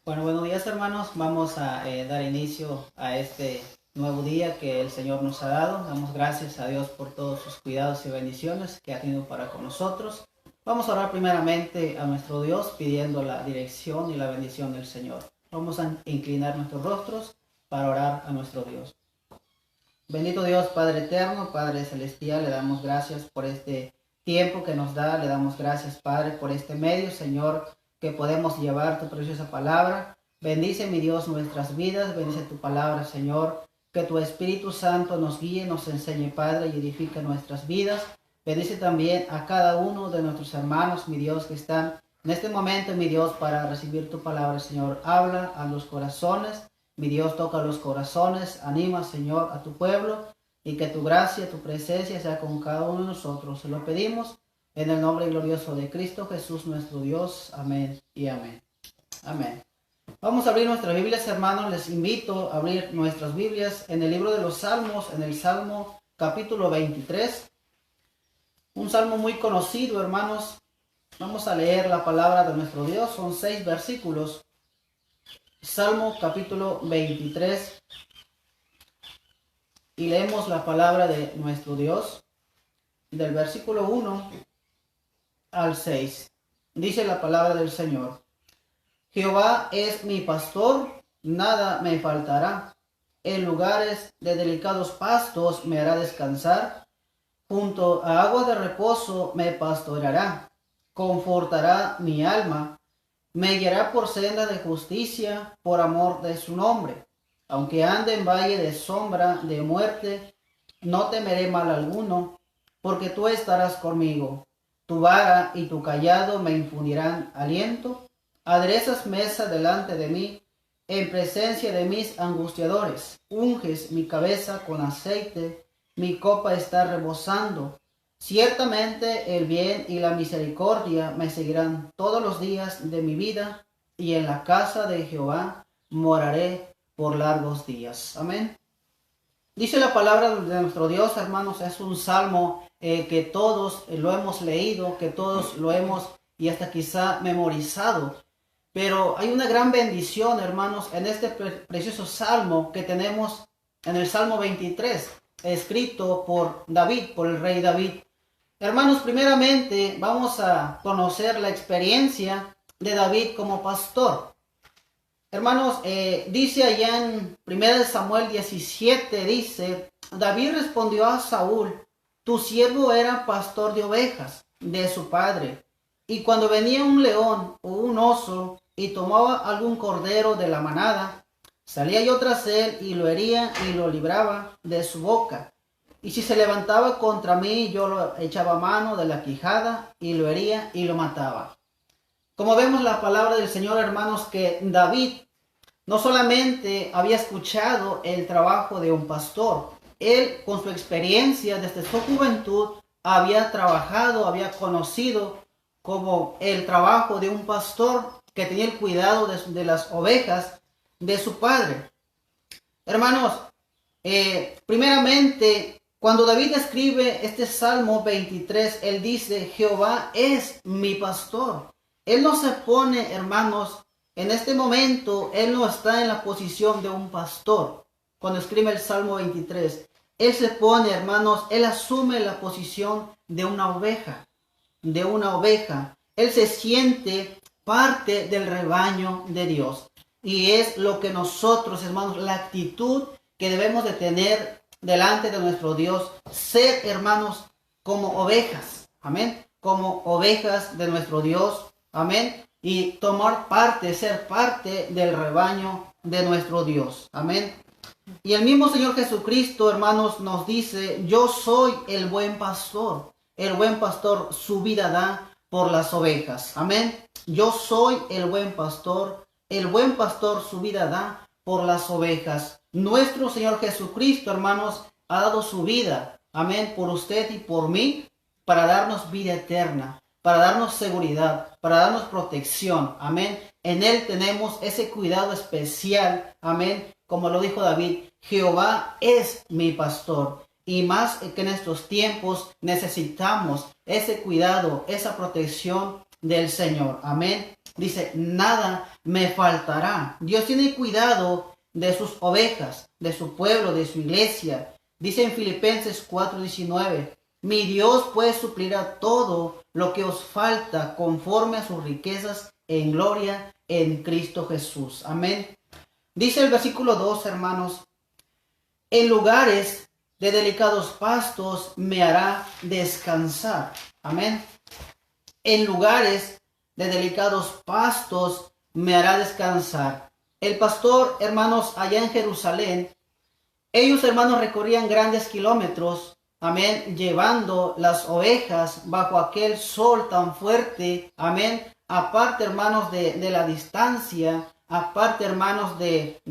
Bueno, buenos días hermanos. Vamos a dar inicio a este nuevo día que el Señor nos ha dado. Damos gracias a Dios por todos sus cuidados y bendiciones que ha tenido para con nosotros. Vamos a orar primeramente a nuestro Dios pidiendo la dirección y la bendición del Señor. Vamos a inclinar nuestros rostros para orar a nuestro Dios. Bendito Dios, Padre eterno, Padre celestial, le damos gracias por este tiempo que nos da. Le damos gracias, Padre, por este medio, Señor, que podemos llevar tu preciosa palabra. Bendice, mi Dios, nuestras vidas, bendice tu palabra, Señor, que tu Espíritu Santo nos guíe, nos enseñe, Padre, y edifique nuestras vidas. Bendice también a cada uno de nuestros hermanos, mi Dios, que están en este momento, mi Dios, para recibir tu palabra, Señor. Habla a los corazones, mi Dios, toca los corazones, anima, Señor, a tu pueblo, y que tu gracia, tu presencia sea con cada uno de nosotros. Se lo pedimos en el nombre glorioso de Cristo Jesús, nuestro Dios. Amén y amén. Amén. Vamos a abrir nuestras Biblias, hermanos. Les invito a abrir nuestras Biblias en el libro de los Salmos, en el Salmo capítulo 23. Un salmo muy conocido, hermanos. Vamos a leer la palabra de nuestro Dios. Son 6 versículos. Salmo capítulo 23. Y leemos la palabra de nuestro Dios del versículo 1 al 6. Dice la palabra del Señor: Jehová es mi pastor, nada me faltará. En lugares de delicados pastos me hará descansar. Junto a agua de reposo me pastoreará. Confortará mi alma. Me guiará por senda de justicia, por amor de su nombre. Aunque ande en valle de sombra de muerte, no temeré mal alguno, porque tú estarás conmigo. Tu vara y tu cayado me infundirán aliento. Aderezas mesa delante de mí, en presencia de mis angustiadores. Unges mi cabeza con aceite, mi copa está rebosando. Ciertamente el bien y la misericordia me seguirán todos los días de mi vida, y en la casa de Jehová moraré por largos días. Amén. Dice la palabra de nuestro Dios, hermanos, es un salmo que todos lo hemos leído, que todos lo hemos y hasta quizá memorizado. Pero hay una gran bendición, hermanos, en este precioso salmo que tenemos en el Salmo 23, escrito por David, por el rey David. Hermanos, primeramente vamos a conocer la experiencia de David como pastor. Hermanos, dice allá en 1 Samuel 17, dice: David respondió a Saúl: tu siervo era pastor de ovejas de su padre, y cuando venía un león o un oso y tomaba algún cordero de la manada, salía yo tras él y lo hería y lo libraba de su boca. Y si se levantaba contra mí, yo lo echaba mano de la quijada y lo hería y lo mataba. Como vemos la palabra del Señor, hermanos, que David no solamente había escuchado el trabajo de un pastor, él con su experiencia desde su juventud había trabajado, había conocido como el trabajo de un pastor que tenía el cuidado de las ovejas de su padre. Hermanos, primeramente, cuando David escribe este Salmo 23, él dice: Jehová es mi pastor. Él no se pone, hermanos, en este momento, él no está en la posición de un pastor. Cuando escribe el Salmo 23, él se pone, hermanos, él asume la posición de una oveja. De una oveja. Él se siente parte del rebaño de Dios. Y es lo que nosotros, hermanos, la actitud que debemos de tener delante de nuestro Dios. Ser, hermanos, como ovejas. Amén. Como ovejas de nuestro Dios. Amén. Y tomar parte, ser parte del rebaño de nuestro Dios. Amén. Y el mismo Señor Jesucristo, hermanos, nos dice: yo soy el buen pastor. El buen pastor su vida da por las ovejas. Amén. Yo soy el buen pastor. El buen pastor su vida da por las ovejas. Nuestro Señor Jesucristo, hermanos, ha dado su vida. Amén. Por usted y por mí, para darnos vida eterna, para darnos seguridad, para darnos protección. Amén. En Él tenemos ese cuidado especial. Amén. Como lo dijo David: Jehová es mi pastor. Y más que en estos tiempos necesitamos ese cuidado, esa protección del Señor. Amén. Dice, nada me faltará. Dios tiene cuidado de sus ovejas, de su pueblo, de su iglesia. Dice en Filipenses 4:19, mi Dios pues suplirá todo lo que os falta conforme a sus riquezas en gloria en Cristo Jesús. Amén. Dice el versículo 2, hermanos, en lugares de delicados pastos me hará descansar. Amén. En lugares de delicados pastos me hará descansar. El pastor, hermanos, allá en Jerusalén, ellos, hermanos, recorrían grandes kilómetros, amén, llevando las ovejas bajo aquel sol tan fuerte, amén, aparte, hermanos, de la distancia, aparte, hermanos, de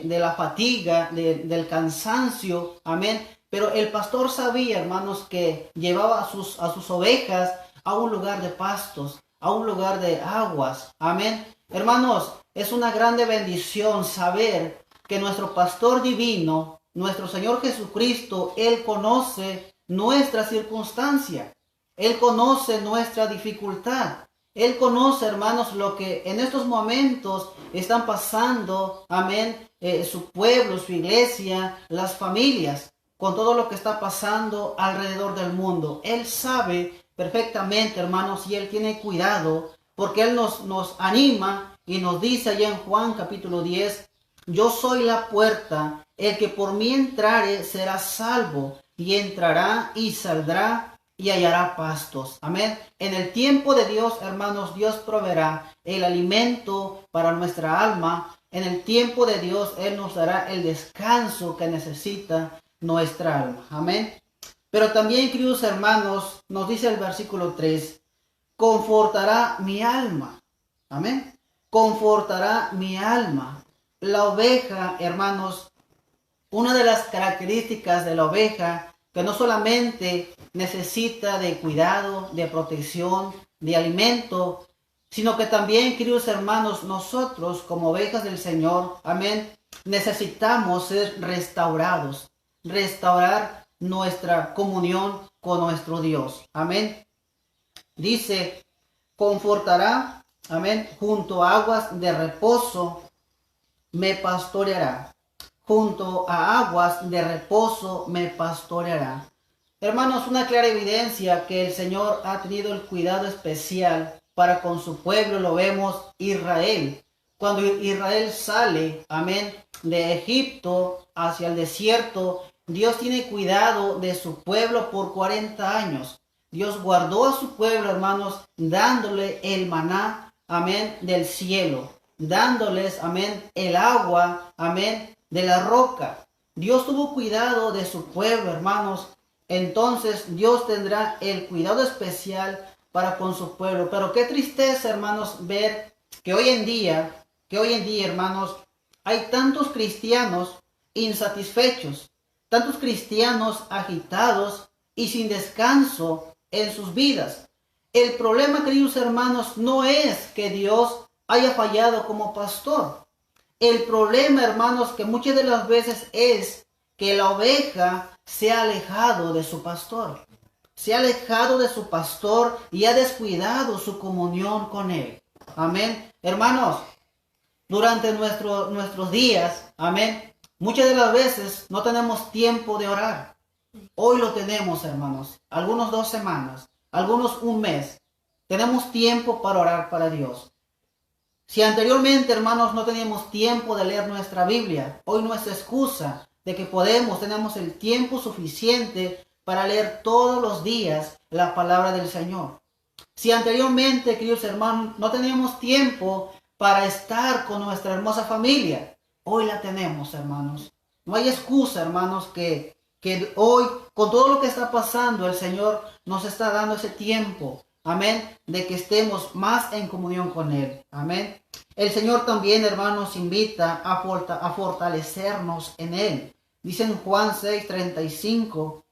la fatiga, del cansancio, amén. Pero el pastor sabía, hermanos, que llevaba a sus ovejas a un lugar de pastos, a un lugar de aguas, amén. Hermanos, es una grande bendición saber que nuestro pastor divino, nuestro Señor Jesucristo, Él conoce nuestra circunstancia, Él conoce nuestra dificultad, Él conoce, hermanos, lo que en estos momentos están pasando, amén, su pueblo, su iglesia, las familias, con todo lo que está pasando alrededor del mundo. Él sabe perfectamente, hermanos, y Él tiene cuidado, porque Él nos anima y nos dice allá en Juan capítulo 10, yo soy la puerta, el que por mí entrare será salvo, y entrará y saldrá y hallará pastos. Amén. En el tiempo de Dios, hermanos, Dios proveerá el alimento para nuestra alma. En el tiempo de Dios, Él nos dará el descanso que necesita nuestra alma. Amén. Pero también, queridos hermanos, nos dice el versículo 3, confortará mi alma. Amén. Confortará mi alma. La oveja, hermanos, una de las características de la oveja, que no solamente necesita de cuidado, de protección, de alimento, sino que también, queridos hermanos, nosotros como ovejas del Señor, amén, necesitamos ser restaurados, restaurar nuestra comunión con nuestro Dios. Amén. Dice, confortará, amén, junto a aguas de reposo me pastoreará. Junto a aguas de reposo me pastoreará. Hermanos, una clara evidencia que el Señor ha tenido el cuidado especial para con su pueblo, lo vemos Israel. Cuando Israel sale, amén, de Egipto hacia el desierto, Dios tiene cuidado de su pueblo por 40 años. Dios guardó a su pueblo, hermanos, dándole el maná, amén, del cielo, dándoles, amén, el agua, amén, de la roca. Dios tuvo cuidado de su pueblo, hermanos. Entonces Dios tendrá el cuidado especial para con su pueblo. Pero qué tristeza, hermanos, ver que hoy en día, hermanos, hay tantos cristianos insatisfechos, tantos cristianos agitados y sin descanso en sus vidas. El problema, queridos hermanos, no es que Dios haya fallado como pastor. El problema, hermanos, que muchas de las veces es que la oveja se ha alejado de su pastor. Se ha alejado de su pastor y ha descuidado su comunión con él. Amén. Hermanos, durante nuestros días, amén, muchas de las veces no tenemos tiempo de orar. Hoy lo tenemos, hermanos. Algunos 2 semanas, algunos 1 mes. Tenemos tiempo para orar para Dios. Si anteriormente, hermanos, no teníamos tiempo de leer nuestra Biblia, hoy no es excusa de que tenemos el tiempo suficiente para leer todos los días la palabra del Señor. Si anteriormente, queridos hermanos, no teníamos tiempo para estar con nuestra hermosa familia, hoy la tenemos, hermanos. No hay excusa, hermanos, que hoy, con todo lo que está pasando, el Señor nos está dando ese tiempo. Amén, de que estemos más en comunión con Él. Amén. El Señor también, hermanos, invita a fortalecernos en Él. Dice en Juan 6:35,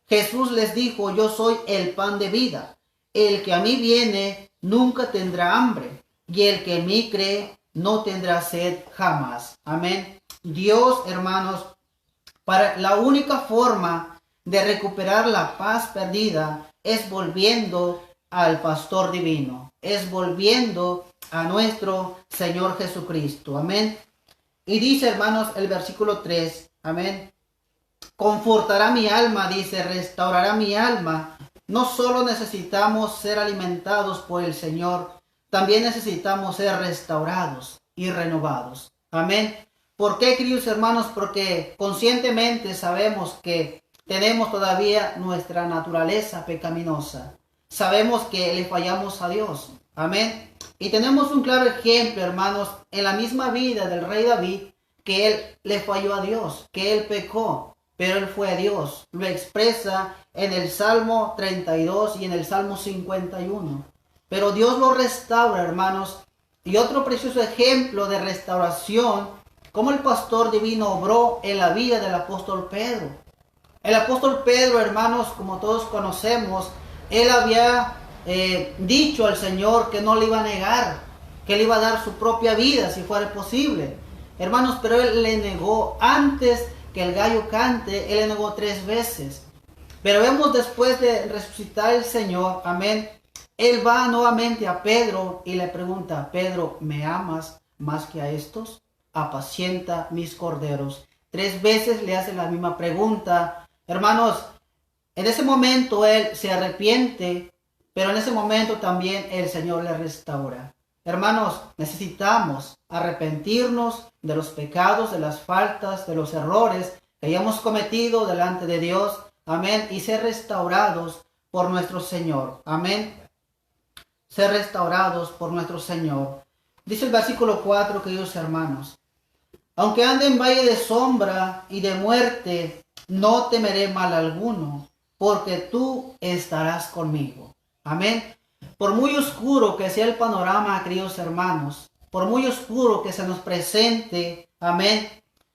Jesús les dijo, yo soy el pan de vida. El que a mí viene nunca tendrá hambre, y el que en mí cree no tendrá sed jamás. Amén. Dios, hermanos, para la única forma de recuperar la paz perdida es volviendo al pastor divino, es volviendo a nuestro Señor Jesucristo. Amén. Y dice, hermanos, el versículo 3, amén. Confortará mi alma, dice, restaurará mi alma. No solo necesitamos ser alimentados por el Señor, también necesitamos ser restaurados y renovados. Amén. ¿Por qué, queridos hermanos? Porque conscientemente sabemos que tenemos todavía nuestra naturaleza pecaminosa. Sabemos que le fallamos a Dios. Amén. Y tenemos un claro ejemplo, hermanos, en la misma vida del rey David, que él le falló a Dios, que él pecó, pero él fue a Dios. Lo expresa en el Salmo 32 y en el Salmo 51. Pero Dios lo restaura, hermanos. Y otro precioso ejemplo de restauración, como el pastor divino obró en la vida del apóstol Pedro. El apóstol Pedro, hermanos, como todos conocemos, él había dicho al Señor que no le iba a negar, que le iba a dar su propia vida si fuera posible. Hermanos, pero él le negó antes que el gallo cante, él le negó 3 veces. Pero vemos después de resucitar el Señor, amén, él va nuevamente a Pedro y le pregunta, Pedro, ¿me amas más que a estos? Apacienta mis corderos. 3 veces le hace la misma pregunta. Hermanos, en ese momento él se arrepiente, pero en ese momento también el Señor le restaura. Hermanos, necesitamos arrepentirnos de los pecados, de las faltas, de los errores que hayamos cometido delante de Dios. Amén. Y ser restaurados por nuestro Señor. Amén. Ser restaurados por nuestro Señor. Dice el versículo 4, queridos hermanos. Aunque ande en valle de sombra y de muerte, no temeré mal alguno, porque tú estarás conmigo. Amén. Por muy oscuro que sea el panorama, queridos hermanos, por muy oscuro que se nos presente, amén.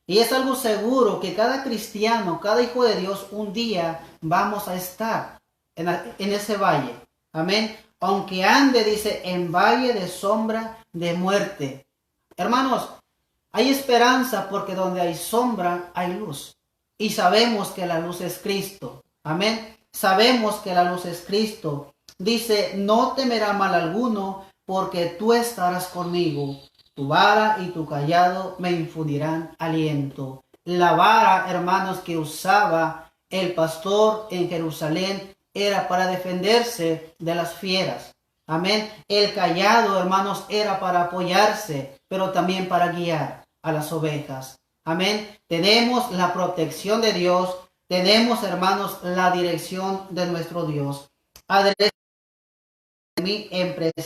Y es algo seguro que cada cristiano, cada hijo de Dios, un día vamos a estar en ese valle. Amén. Aunque ande, dice, en valle de sombra de muerte. Hermanos, hay esperanza porque donde hay sombra hay luz. Y sabemos que la luz es Cristo. Amén. Sabemos que la luz es Cristo. Dice, no temerá mal alguno porque tú estarás conmigo. Tu vara y tu cayado me infundirán aliento. La vara, hermanos, que usaba el pastor en Jerusalén era para defenderse de las fieras. Amén. El cayado, hermanos, era para apoyarse, pero también para guiar a las ovejas. Amén. Tenemos la protección de Dios. Tenemos, hermanos, la dirección de nuestro Dios. Adereza mi empresa.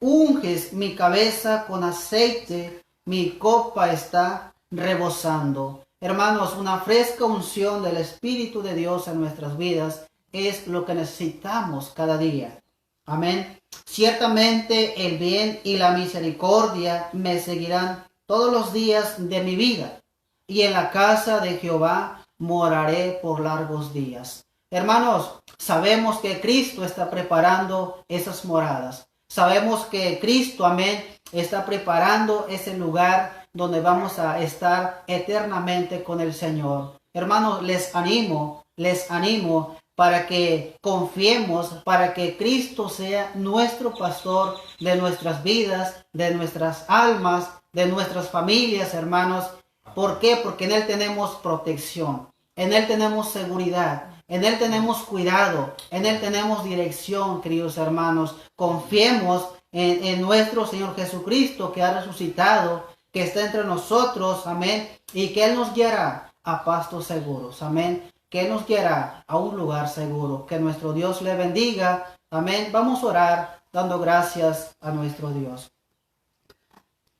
Unges mi cabeza con aceite, mi copa está rebosando. Hermanos, una fresca unción del Espíritu de Dios en nuestras vidas es lo que necesitamos cada día. Amén. Ciertamente el bien y la misericordia me seguirán todos los días de mi vida, y en la casa de Jehová moraré por largos días. Hermanos, sabemos que Cristo está preparando esas moradas. Sabemos que Cristo, amén, está preparando ese lugar donde vamos a estar eternamente con el Señor. Hermanos, les animo para que confiemos, para que Cristo sea nuestro pastor de nuestras vidas, de nuestras almas, de nuestras familias, hermanos. ¿Por qué? Porque en Él tenemos protección, en Él tenemos seguridad, en Él tenemos cuidado, en Él tenemos dirección, queridos hermanos. Confiemos en nuestro Señor Jesucristo, que ha resucitado, que está entre nosotros, amén, y que Él nos guiará a pastos seguros, amén, que Él nos guiará a un lugar seguro. Que nuestro Dios le bendiga, amén. Vamos a orar dando gracias a nuestro Dios.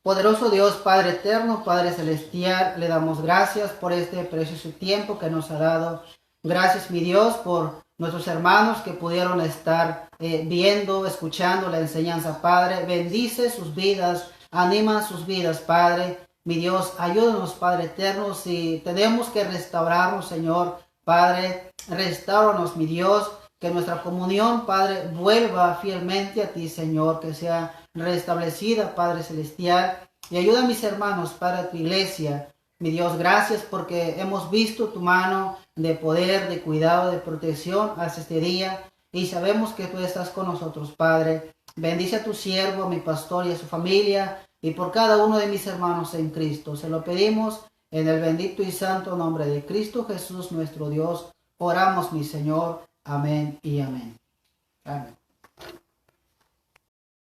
Poderoso Dios, Padre eterno, Padre celestial, le damos gracias por este precioso tiempo que nos ha dado. Gracias, mi Dios, por nuestros hermanos que pudieron estar viendo, escuchando la enseñanza, Padre. Bendice sus vidas, anima sus vidas, Padre. Mi Dios, ayúdanos, Padre eterno, si tenemos que restaurarnos, Señor, Padre, restáuranos, mi Dios, que nuestra comunión, Padre, vuelva fielmente a ti, Señor, que sea restablecida, Padre celestial, y ayuda a mis hermanos, Padre, a tu iglesia. Mi Dios, gracias porque hemos visto tu mano de poder, de cuidado, de protección hasta este día. y sabemos que tú estás con nosotros, Padre. Bendice a tu siervo, a mi pastor y a su familia, y por cada uno de mis hermanos en Cristo. Se lo pedimos en el bendito y santo nombre de Cristo Jesús, nuestro Dios. Oramos, mi Señor. Amén y amén. Amén.